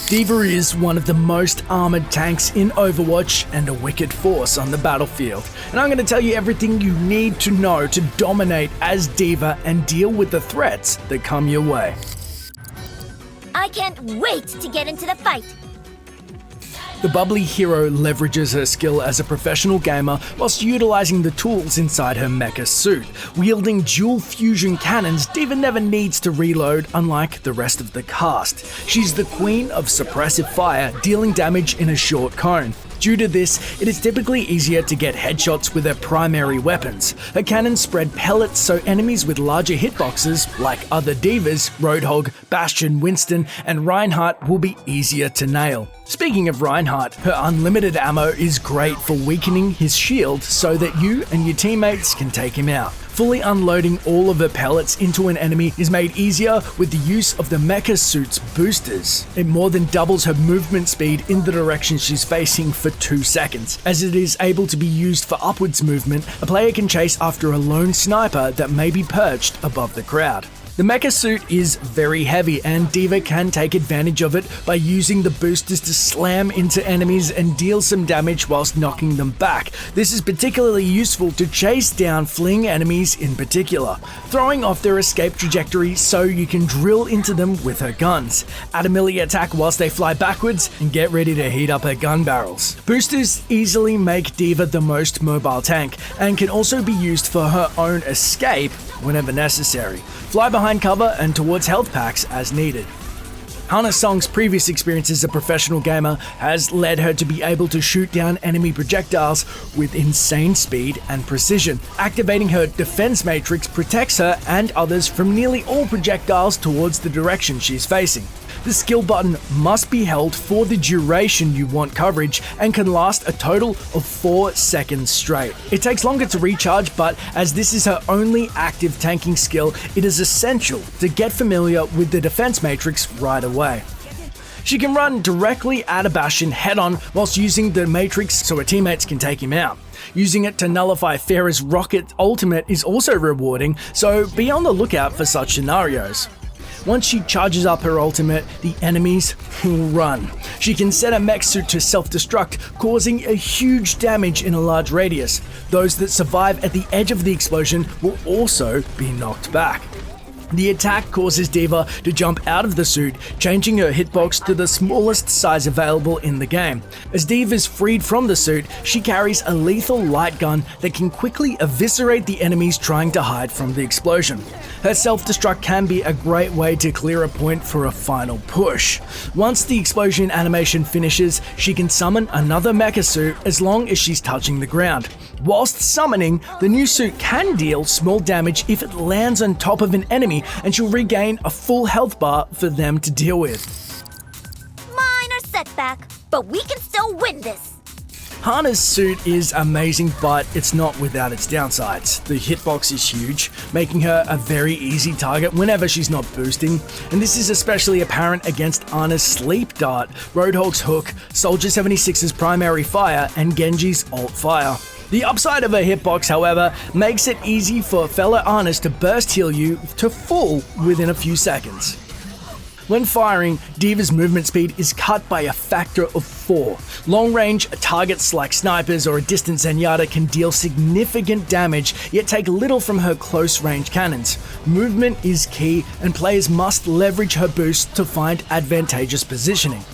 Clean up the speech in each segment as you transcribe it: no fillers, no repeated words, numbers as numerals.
D.Va is one of the most armored tanks in Overwatch and a wicked force on the battlefield. And I'm going to tell you everything you need to know to dominate as D.Va and deal with the threats that come your way. I can't wait to get into the fight! The bubbly hero leverages her skill as a professional gamer whilst utilizing the tools inside her mecha suit. Wielding dual fusion cannons, D.Va never needs to reload, unlike the rest of the cast. She's the queen of suppressive fire, dealing damage in a short cone. Due to this, it is typically easier to get headshots with her primary weapons. Her cannons spread pellets so enemies with larger hitboxes, like other D.Vas, Roadhog, Bastion, Winston, and Reinhardt will be easier to nail. Speaking of Reinhardt, her unlimited ammo is great for weakening his shield so that you and your teammates can take him out. Fully unloading all of her pellets into an enemy is made easier with the use of the mecha suit's boosters. It more than doubles her movement speed in the direction she's facing for 2 seconds. As it is able to be used for upwards movement, a player can chase after a lone sniper that may be perched above the crowd. The mecha suit is very heavy, and D.Va can take advantage of it by using the boosters to slam into enemies and deal some damage whilst knocking them back. This is particularly useful to chase down fleeing enemies in particular, throwing off their escape trajectory so you can drill into them with her guns. Add a melee attack whilst they fly backwards and get ready to heat up her gun barrels. Boosters easily make D.Va the most mobile tank and can also be used for her own escape whenever necessary. Fly behind cover and towards health packs as needed. Hana Song's previous experience as a professional gamer has led her to be able to shoot down enemy projectiles with insane speed and precision. Activating her defense matrix protects her and others from nearly all projectiles towards the direction she's facing. The skill button must be held for the duration you want coverage and can last a total of 4 seconds straight. It takes longer to recharge, but as this is her only active tanking skill, it is essential to get familiar with the defense matrix right away. She can run directly at a Bastion head-on whilst using the matrix so her teammates can take him out. Using it to nullify Pharah's rocket ultimate is also rewarding, so be on the lookout for such scenarios. Once she charges up her ultimate, the enemies will run. She can set a mech suit to self-destruct, causing a huge damage in a large radius. Those that survive at the edge of the explosion will also be knocked back. The attack causes D.Va to jump out of the suit, changing her hitbox to the smallest size available in the game. As D.Va is freed from the suit, she carries a lethal light gun that can quickly eviscerate the enemies trying to hide from the explosion. Her self-destruct can be a great way to clear a point for a final push. Once the explosion animation finishes, she can summon another mecha suit as long as she's touching the ground. Whilst summoning, the new suit can deal small damage if it lands on top of an enemy, and she'll regain a full health bar for them to deal with. Minor setback, but we can still win this! Hana's suit is amazing, but it's not without its downsides. The hitbox is huge, making her a very easy target whenever she's not boosting, and this is especially apparent against Ana's sleep dart, Roadhog's hook, Soldier 76's primary fire, and Genji's alt fire. The upside of her hitbox, however, makes it easy for fellow Anas to burst heal you to full within a few seconds. When firing, D.Va's movement speed is cut by a factor of 4. Long-range targets like snipers or a distant Zenyatta can deal significant damage, yet take little from her close-range cannons. Movement is key, and players must leverage her boost to find advantageous positioning.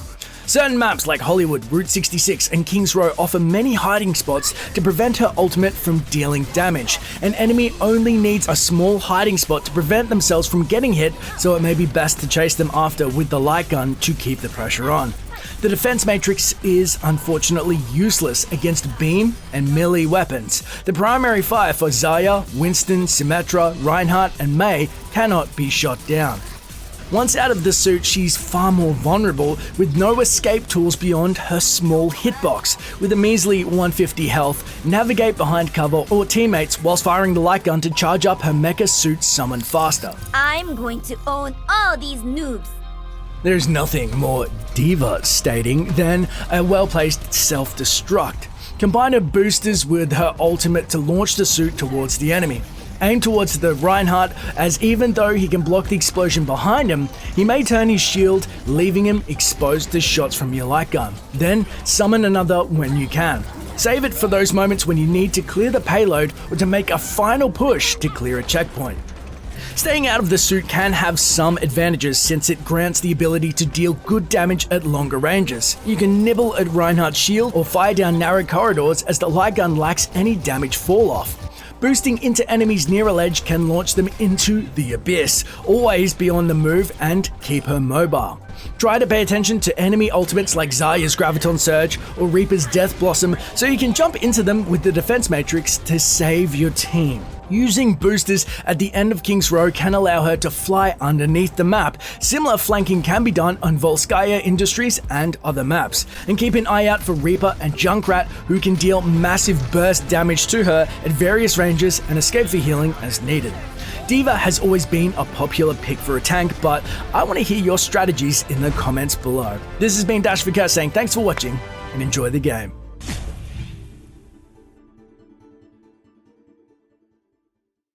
Certain maps like Hollywood, Route 66, and Kings Row offer many hiding spots to prevent her ultimate from dealing damage. An enemy only needs a small hiding spot to prevent themselves from getting hit, so it may be best to chase them after with the light gun to keep the pressure on. The defense matrix is unfortunately useless against beam and melee weapons. The primary fire for Zarya, Winston, Symmetra, Reinhardt, and Mei cannot be shot down. Once out of the suit, she's far more vulnerable, with no escape tools beyond her small hitbox. With a measly 150 health, navigate behind cover or teammates whilst firing the light gun to charge up her mecha suit summon faster. I'm going to own all these noobs. There's nothing more devastating than a well-placed self-destruct. Combine her boosters with her ultimate to launch the suit towards the enemy. Aim towards the Reinhardt, as even though he can block the explosion behind him, he may turn his shield, leaving him exposed to shots from your light gun. Then summon another when you can. Save it for those moments when you need to clear the payload or to make a final push to clear a checkpoint. Staying out of the suit can have some advantages since it grants the ability to deal good damage at longer ranges. You can nibble at Reinhardt's shield or fire down narrow corridors as the light gun lacks any damage fall off. Boosting into enemies near a ledge can launch them into the abyss. Always be on the move and keep her mobile. Try to pay attention to enemy ultimates like Zarya's Graviton Surge or Reaper's Death Blossom so you can jump into them with the defense matrix to save your team. Using boosters at the end of King's Row can allow her to fly underneath the map. Similar flanking can be done on Volskaya Industries and other maps. And keep an eye out for Reaper and Junkrat, who can deal massive burst damage to her at various ranges and escape for healing as needed. D.Va has always been a popular pick for a tank, but I want to hear your strategies in the comments below. This has been Dash for Kurt saying thanks for watching and enjoy the game.